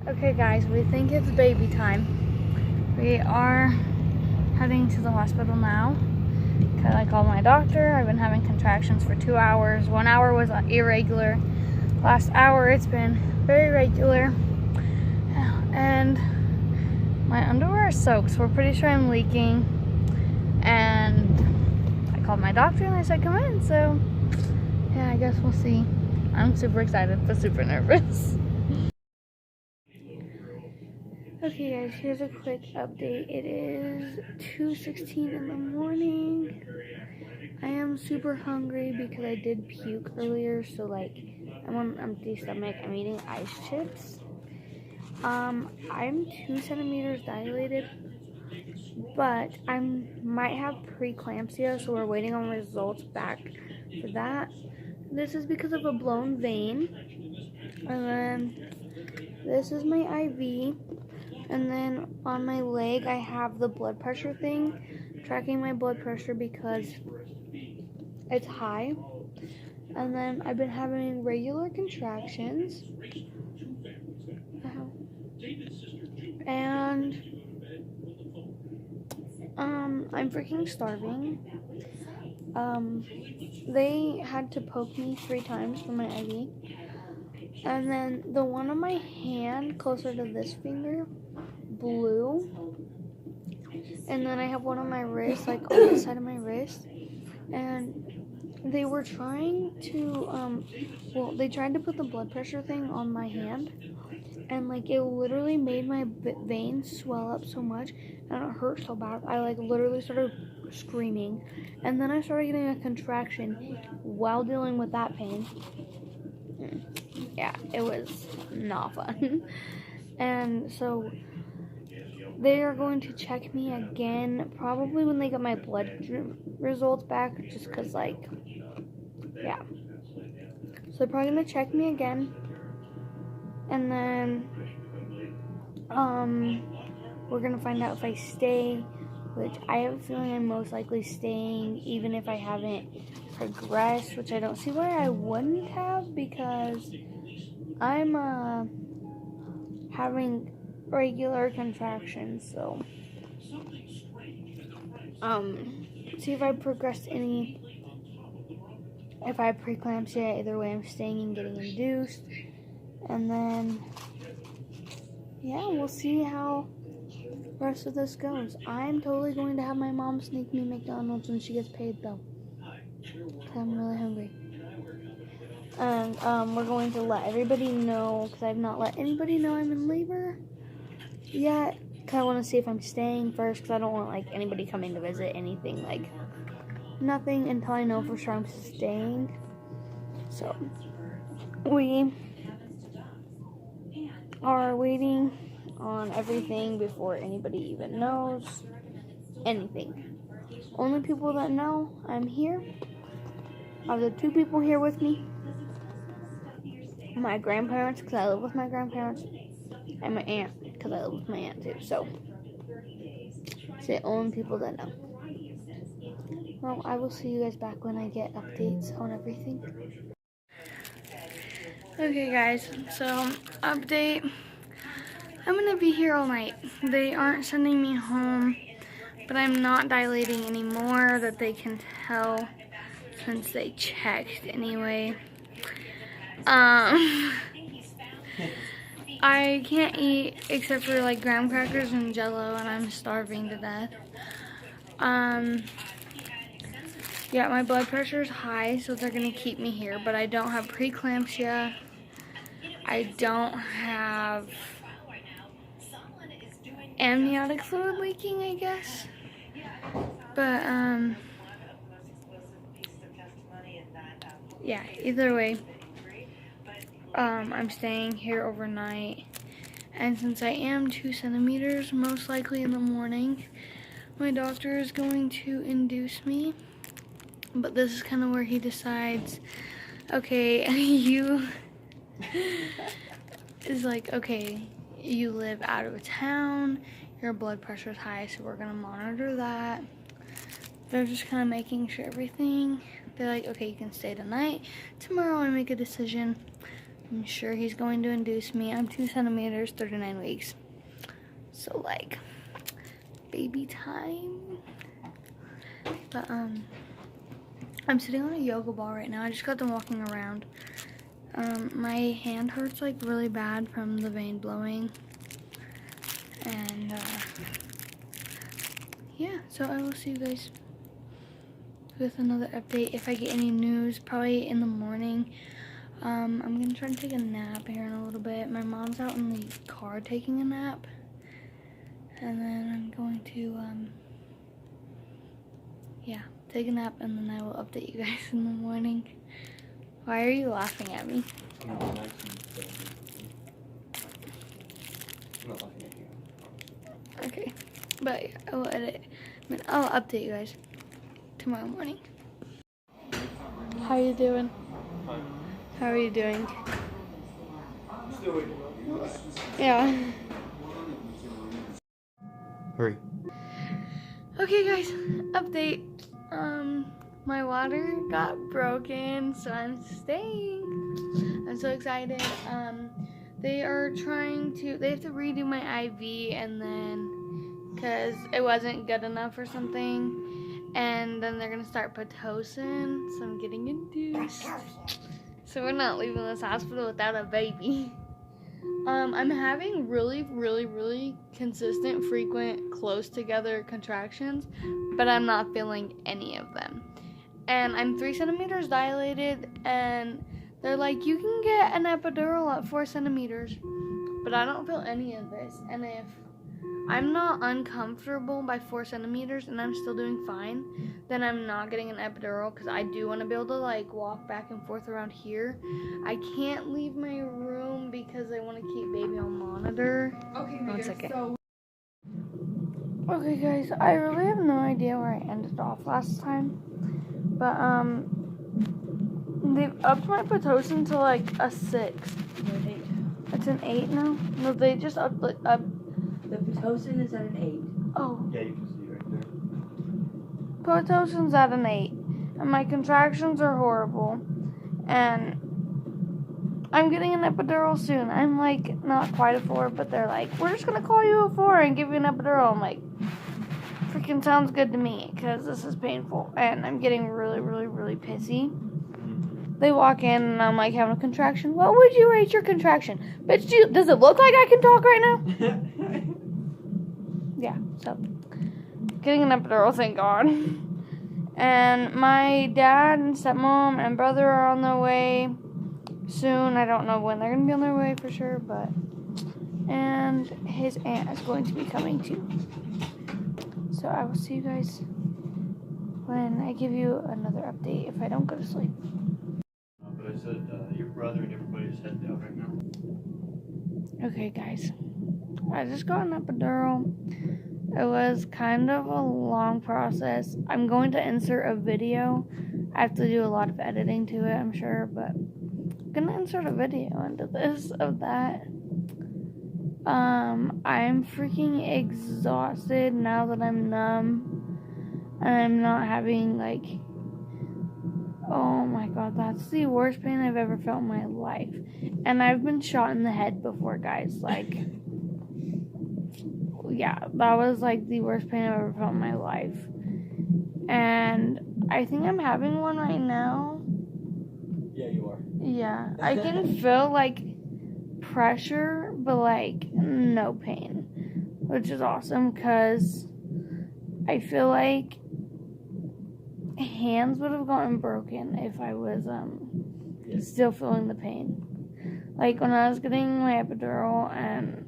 Okay guys, we think it's baby time. We are heading to the hospital now. Cause I called my doctor. I've been having contractions for 2 hours. 1 hour was irregular. Last hour it's been very regular. And my underwear is soaked, so we're pretty sure I'm leaking. And I called my doctor and I said come in, so yeah, I guess we'll see. I'm super excited but super nervous. Okay guys, here's a quick update. It is 2:16 in the morning. I am super hungry because I did puke earlier, so like I'm on an empty stomach. I'm eating ice chips. I'm 2 centimeters dilated, but I might have preeclampsia, so we're waiting on results back for that. This is because of a blown vein. And then this is my IV. And then on my leg, I have the blood pressure thing, tracking my blood pressure because it's high. And then I've been having regular contractions. And I'm freaking starving. They had to poke me 3 times for my IV. And then the one on my hand closer to this finger blew. And then I have one on my wrist, like on the side of my wrist. And they were trying to, they tried to put the blood pressure thing on my hand. And like it literally made my veins swell up so much and it hurt so bad. I like literally started screaming. And then I started getting a contraction while dealing with that pain. Yeah, it was not fun. And so they are going to check me again probably when they get my blood results back, just because like, yeah. So they're probably going to check me again. And then we're going to find out if I stay, which I have a feeling I'm most likely staying even if I haven't progressed, which I don't see why I wouldn't have, because I'm having regular contractions. So see if I progressed any. If I have preeclampsia, either way I'm staying and getting induced. And then yeah, we'll see how the rest of this goes. I'm totally going to have my mom sneak me McDonald's when she gets paid though, because I'm really hungry. And we're going to let everybody know, because I've not let anybody know I'm in labor yet, because I want to see if I'm staying first, because I don't want like anybody coming to visit, anything, like nothing until I know for sure I'm staying. So we are waiting on everything before anybody even knows anything. Only people that know I'm here are the 2 people here with me. My grandparents, because I live with my grandparents, and my aunt, because I live with my aunt too. So it's the only people that know. Well, I will see you guys back when I get updates on everything. Okay guys, so update. I'm gonna be here all night. They aren't sending me home, but I'm not dilating anymore, that they can tell since they checked anyway. I can't eat except for like graham crackers and jello, and I'm starving to death. Yeah, my blood pressure is high, so they're gonna keep me here, but I don't have preeclampsia. I don't have amniotic fluid leaking, I guess. But yeah, either way, I'm staying here overnight. And since I am 2 centimeters, most likely in the morning, my doctor is going to induce me. But this is kind of where he decides, okay, you is like, okay, you live out of town, your blood pressure is high, so we're gonna monitor that. They're just kind of making sure everything, they're like, okay, you can stay tonight. Tomorrow I make a decision. I'm sure he's going to induce me. I'm 2 centimeters, 39 weeks. So, like, baby time. But, I'm sitting on a yoga ball right now. I just got done walking around. My hand hurts, like, really bad from the vein blowing. And, yeah, so I will see you guys with another update. If I get any news, probably in the morning. I'm gonna try to take a nap here in a little bit. My mom's out in the car taking a nap. And then I'm going to, yeah, take a nap and then I will update you guys in the morning. Why are you laughing at me? I'm not laughing at you. Okay, but yeah, I will edit. I mean, I'll update you guys tomorrow morning. How you doing? Fine. How are you doing? Still waiting. Yeah. Hurry. Okay guys, update. My water got broken, so I'm staying. I'm so excited. They have to redo my IV and then, cause it wasn't good enough or something. And then they're gonna start Pitocin, so I'm getting induced. So we're not leaving this hospital without a baby. I'm having really consistent, frequent, close together contractions, but I'm not feeling any of them. And I'm 3 centimeters dilated, and they're like, you can get an epidural at 4 centimeters, but I don't feel any of this. And if I'm not uncomfortable by 4 centimeters and I'm still doing fine, then I'm not getting an epidural, because I do want to be able to like walk back and forth around here. I can't leave my room because I want to keep baby on monitor. Okay, 1 second. Okay guys, I really have no idea where I ended off last time, but they've upped my Pitocin to like a 6. It's an 8 now? No, they just upped it up. The Pitocin is at an 8. Oh. Yeah, you can see right there. Pitocin's at an 8, and my contractions are horrible, and I'm getting an epidural soon. I'm like not quite a 4, but they're like, we're just gonna call you a 4 and give you an epidural. I'm like, freaking sounds good to me, because this is painful, and I'm getting really pissy. They walk in and I'm like having a contraction. What would you rate your contraction? Bitch, does it look like I can talk right now? Yeah, so getting an epidural, thank God. And my dad and stepmom and brother are on their way soon. I don't know when they're going to be on their way for sure, but... And his aunt is going to be coming too. So I will see you guys when I give you another update if I don't go to sleep. But I said your brother and everybody's heading down right now. Okay, guys. I just got an epidural. It was kind of a long process. I'm going to insert a video. I have to do a lot of editing to it, I'm sure, but I'm going to insert a video into this of that. I'm freaking exhausted now that I'm numb. And I'm not having, like... Oh my god, that's the worst pain I've ever felt in my life. And I've been shot in the head before, guys. Like, yeah, that was like the worst pain I've ever felt in my life. And I think I'm having one right now. Yeah, you are. Yeah, I can feel like pressure, but like no pain, which is awesome because I feel like hands would have gotten broken if I was still feeling the pain. Like when I was getting my epidural and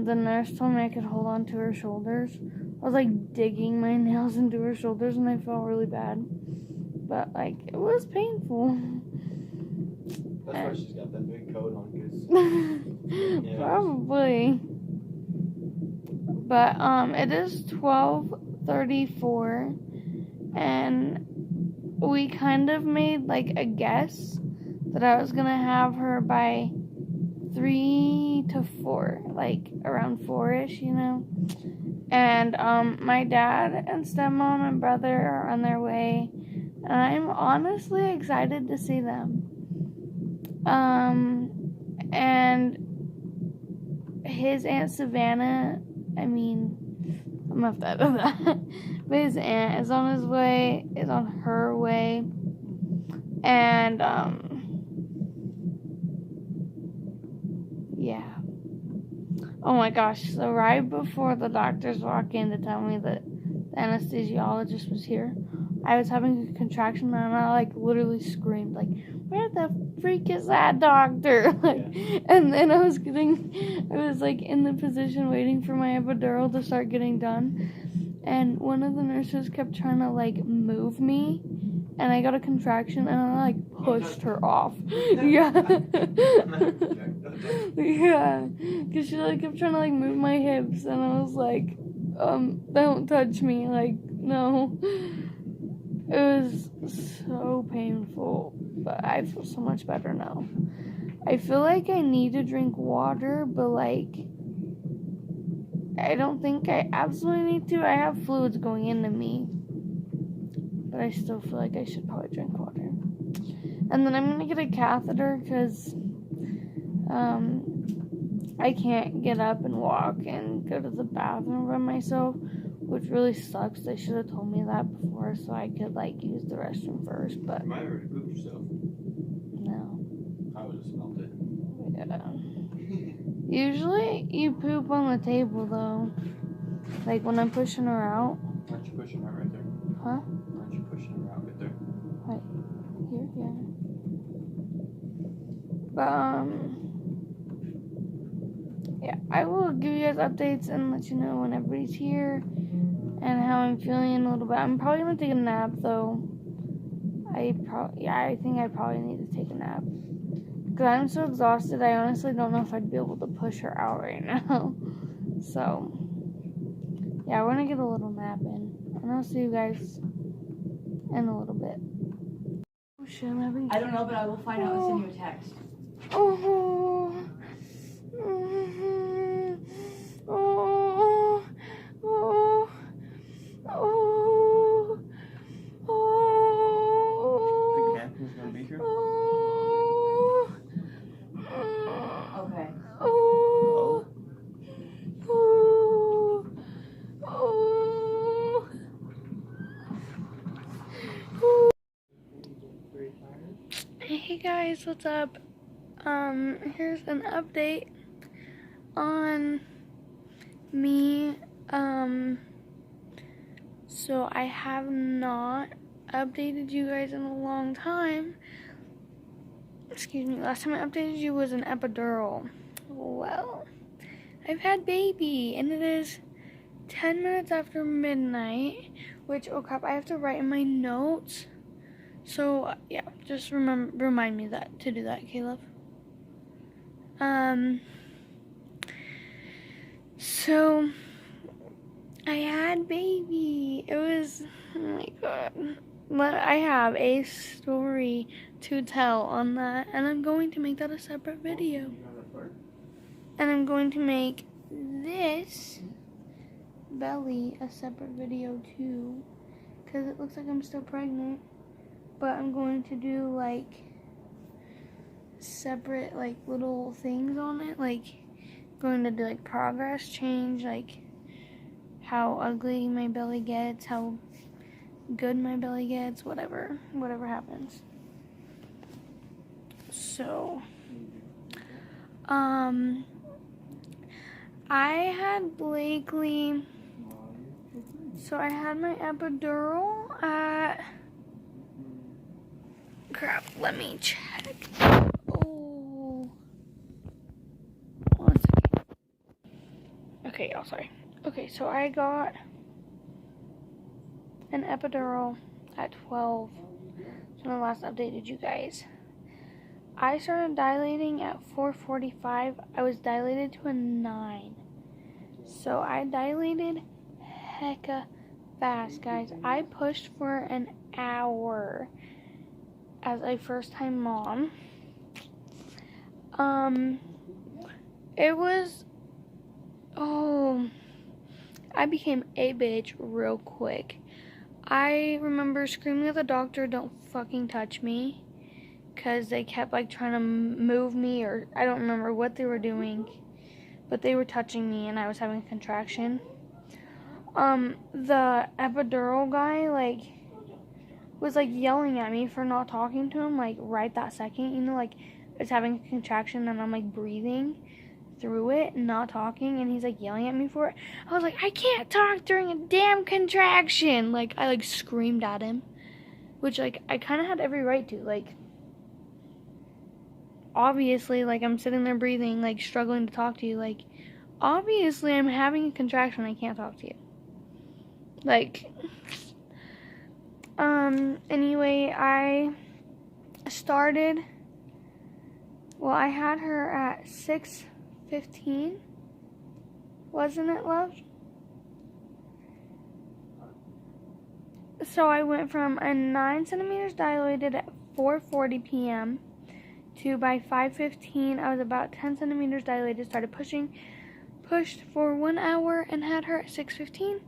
the nurse told me I could hold on to her shoulders. I was like digging my nails into her shoulders and I felt really bad. But like it was painful. That's why she's got that big coat on, cause yeah, probably. But it is 12:34 and we kind of made like a guess that I was gonna have her by 3 to 4, like around 4-ish, you know. And my dad and stepmom and brother are on their way, and I'm honestly excited to see them. And his Aunt Savannah, I'm gonna have to edit that. But his aunt is on her way. And, yeah. Oh my gosh, so right before the doctors walk in to tell me that the anesthesiologist was here, I was having a contraction and I literally screamed where the freak is that doctor? And then I was in the position waiting for my epidural to start getting done, and one of the nurses kept trying to move me, and I got a contraction and I pushed her off. Yeah. Yeah, because she kept trying to move my hips, and I was like, don't touch me, no. It was so painful, but I feel so much better now. I feel like I need to drink water, but I don't think I absolutely need to. I have fluids going into me, but I still feel like I should probably drink water. And then I'm gonna get a catheter because I can't get up and walk and go to the bathroom by myself, which really sucks. They should have told me that before so I could use the restroom first, but You might have already pooped yourself. no. I would have smelled it. Yeah. Usually you poop on the table though. When I'm pushing her out. Aren't you pushing her right there? Huh? Aren't you pushing her out right there? Here, yeah. But yeah, I will give you guys updates and let you know when everybody's here and how I'm feeling a little bit. I'm probably gonna take a nap though. I think I probably need to take a nap because I'm so exhausted. I honestly don't know if I'd be able to push her out right now. So yeah, we're gonna get a little nap in, and I'll see you guys in a little bit. Oh shit, I'm having. I don't know, but I will find out and send you a text. Oh. Think Anthony's gonna be here? Okay. Hey guys, what's up? Here's an update on me. So I have not updated you guys in a long time. Excuse me, last time I updated you was an epidural. Well, I've had baby, and it is 10 minutes after midnight, which, oh crap, I have to write in my notes. So, yeah, just remind me to do that, Caleb. So, I had baby. It was, oh my god. But I have a story to tell on that, and I'm going to make that a separate video. And I'm going to make this belly a separate video too, because it looks like I'm still pregnant. But I'm going to do separate little things on it, going to do progress change, how ugly my belly gets, how good my belly gets, whatever happens. So I had Blakely, so I had my epidural at, crap, let me check. Oh, 1 second. Okay, y'all, sorry. Okay, so I got an epidural at 12. So when I last updated you guys, I started dilating at 4:45. I was dilated to a 9. So I dilated hecka fast, guys. I pushed for an hour as a first-time mom. It was, I became a bitch real quick. I remember screaming at the doctor, "Don't fucking touch me." because they kept like trying to move me, or I don't remember what they were doing, but they were touching me and I was having a contraction. The epidural guy like was like yelling at me for not talking to him like right that second, you know, like I was having a contraction and I'm like breathing through it, not talking, and he's like yelling at me for it. I was like, I can't talk during a damn contraction. Like I like screamed at him, which like I kind of had every right to. Like obviously, like I'm sitting there breathing, like struggling to talk to you. Like obviously I'm having a contraction, I can't talk to you. Like anyway, I had her at 6:15, wasn't it, love? So I went from a 9 centimeters dilated at 4:40 p.m. to by 5:15 I was about 10 centimeters dilated, started pushed for 1 hour and had her at 6:15.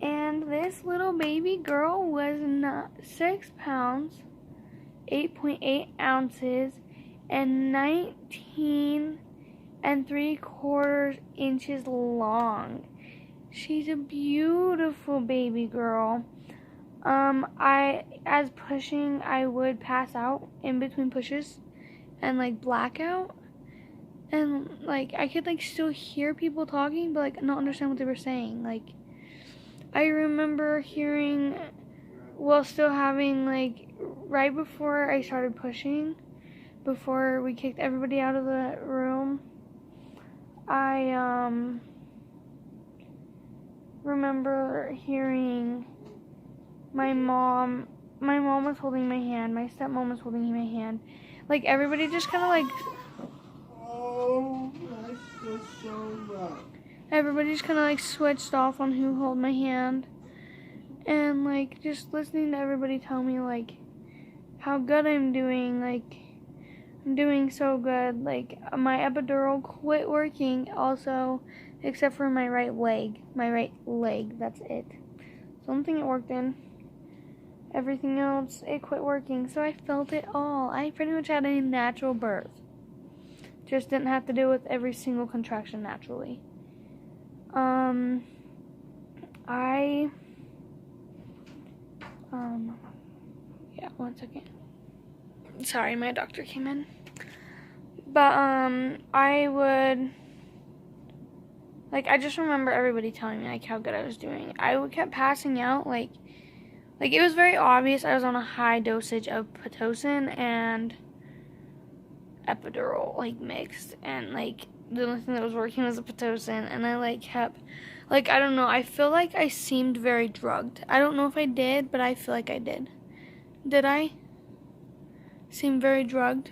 And this little baby girl was 6 pounds, 8.8 ounces, and 19 3/4 inches long. She's a beautiful baby girl. As pushing, I would pass out in between pushes and like blackout. And like I could like still hear people talking, but like not understand what they were saying. Like I remember hearing, still having like right before I started pushing, before we kicked everybody out of the room, I remember hearing my mom was holding my hand, my stepmom was holding my hand. Like everybody just kind of like, Oh, that's so much. everybody just kind of like switched off on who held my hand. And like just listening to everybody tell me like how good I'm doing, like I'm doing so good. Like my epidural quit working also, except for my right leg. That's it. It's the only thing it worked in. Everything else, it quit working. So I felt it all. I pretty much had a natural birth. Just didn't have to deal with every single contraction naturally. Yeah, 1 second. Sorry, my doctor came in. But, I would, like, I just remember everybody telling me, like, how good I was doing. I kept passing out, like, it was very obvious I was on a high dosage of Pitocin and epidural, like, mixed. And, like, the only thing that was working was the Pitocin. And I, like, kept, like, I don't know, I feel like I seemed very drugged. I don't know if I did, but I feel like I did. Did I seem very drugged?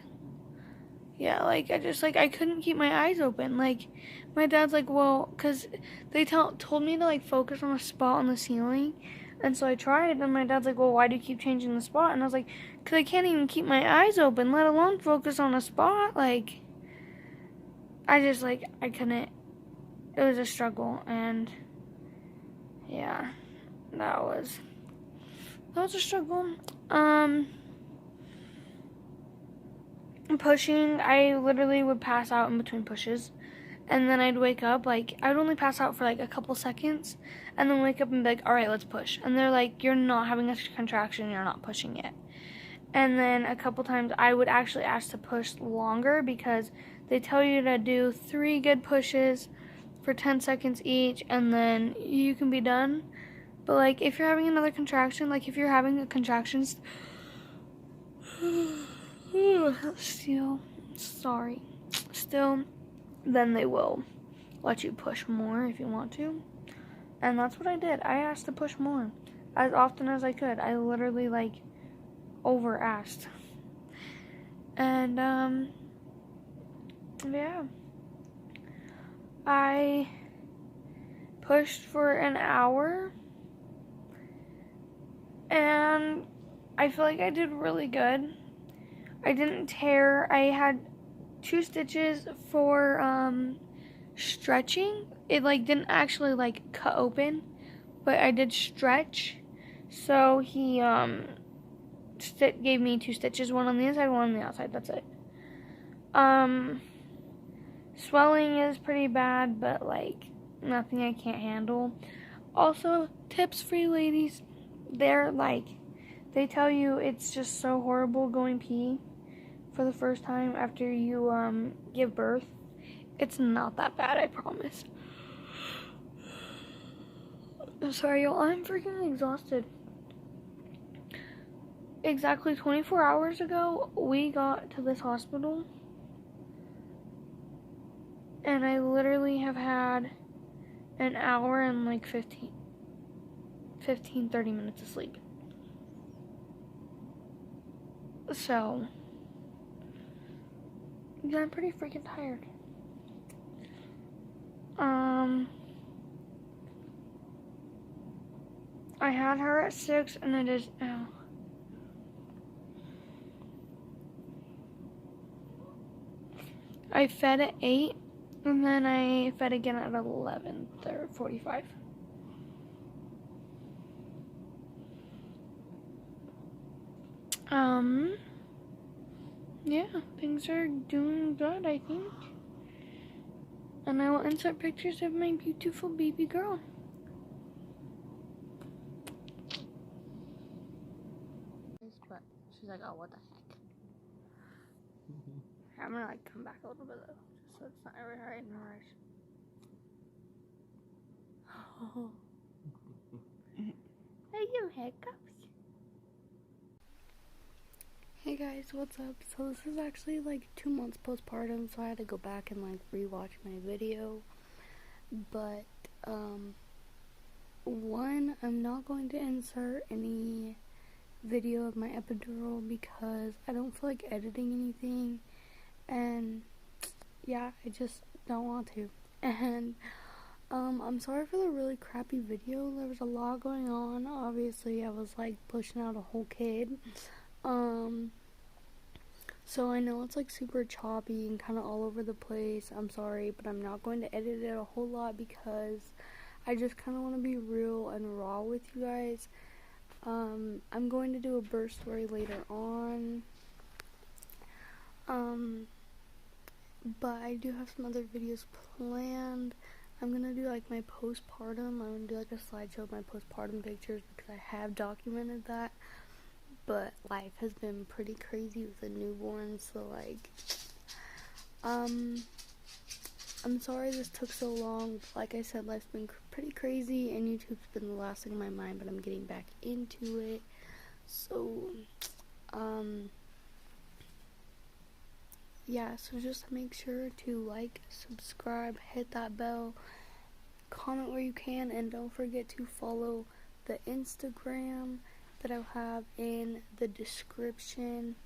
Yeah, like, I couldn't keep my eyes open. Like, my dad's like, well, because they told me to, like, focus on a spot on the ceiling. And so I tried, and my dad's like, well, why do you keep changing the spot? And I was like, because I can't even keep my eyes open, let alone focus on a spot. Like, I just, like, I couldn't. It was a struggle, and, yeah, that was a struggle. Pushing, I literally would pass out in between pushes, and then I'd wake up, like, I'd only pass out for, like, a couple seconds, and then wake up and be like, all right, let's push. And they're like, you're not having a contraction, you're not pushing yet. And then a couple times I would actually ask to push longer, because they tell you to do 3 good pushes for 10 seconds each, and then you can be done. But, like, if you're having another contraction, like, if you're having a contraction, then they will let you push more if you want to. And that's what I did. I asked to push more as often as I could. I literally, like, over asked. And, yeah. I pushed for an hour, and I feel like I did really good. I didn't tear. I had 2 stitches for stretching. It like didn't actually like cut open, but I did stretch. So he gave me 2 stitches, one on the inside, one on the outside. That's it. Swelling is pretty bad, but like nothing I can't handle. Also, tips for you ladies. They tell you it's just so horrible going pee for the first time after you give birth. It's not that bad, I promise. I'm sorry, y'all. I'm freaking exhausted. Exactly 24 hours ago, we got to this hospital. And I literally have had an hour and like 30 minutes of sleep. So, yeah, I'm pretty freaking tired. I had her at 6 and it is now. I fed at 8 and then I fed again at 11:45. Yeah, things are doing good, I think. And I will insert pictures of my beautiful baby girl. But she's like, oh, what the heck? I'm gonna like come back a little bit though, just so it's not right in the rush. Oh. I give hiccups. Hey guys, what's up? So this is actually like 2 months postpartum, so I had to go back and like rewatch my video. But one, I'm not going to insert any video of my epidural because I don't feel like editing anything, and yeah, I just don't want to. And I'm sorry for the really crappy video. There was a lot going on. Obviously, I was like pushing out a whole kid. So I know it's like super choppy and kind of all over the place. I'm sorry, but I'm not going to edit it a whole lot because I just kind of want to be real and raw with you guys. I'm going to do a birth story later on. But I do have some other videos planned. I'm gonna do like my postpartum. I'm gonna do like a slideshow of my postpartum pictures because I have documented that. But life has been pretty crazy with a newborn, so like, I'm sorry this took so long. Like I said, life's been pretty crazy, and YouTube's been the last thing on my mind, but I'm getting back into it. So, yeah, so just make sure to like, subscribe, hit that bell, comment where you can, and don't forget to follow the Instagram that I'll have in the description.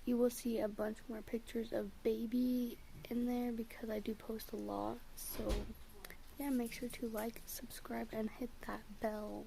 You will see a bunch more pictures of baby in there because I do post a lot. So yeah, make sure to like, subscribe, and hit that bell.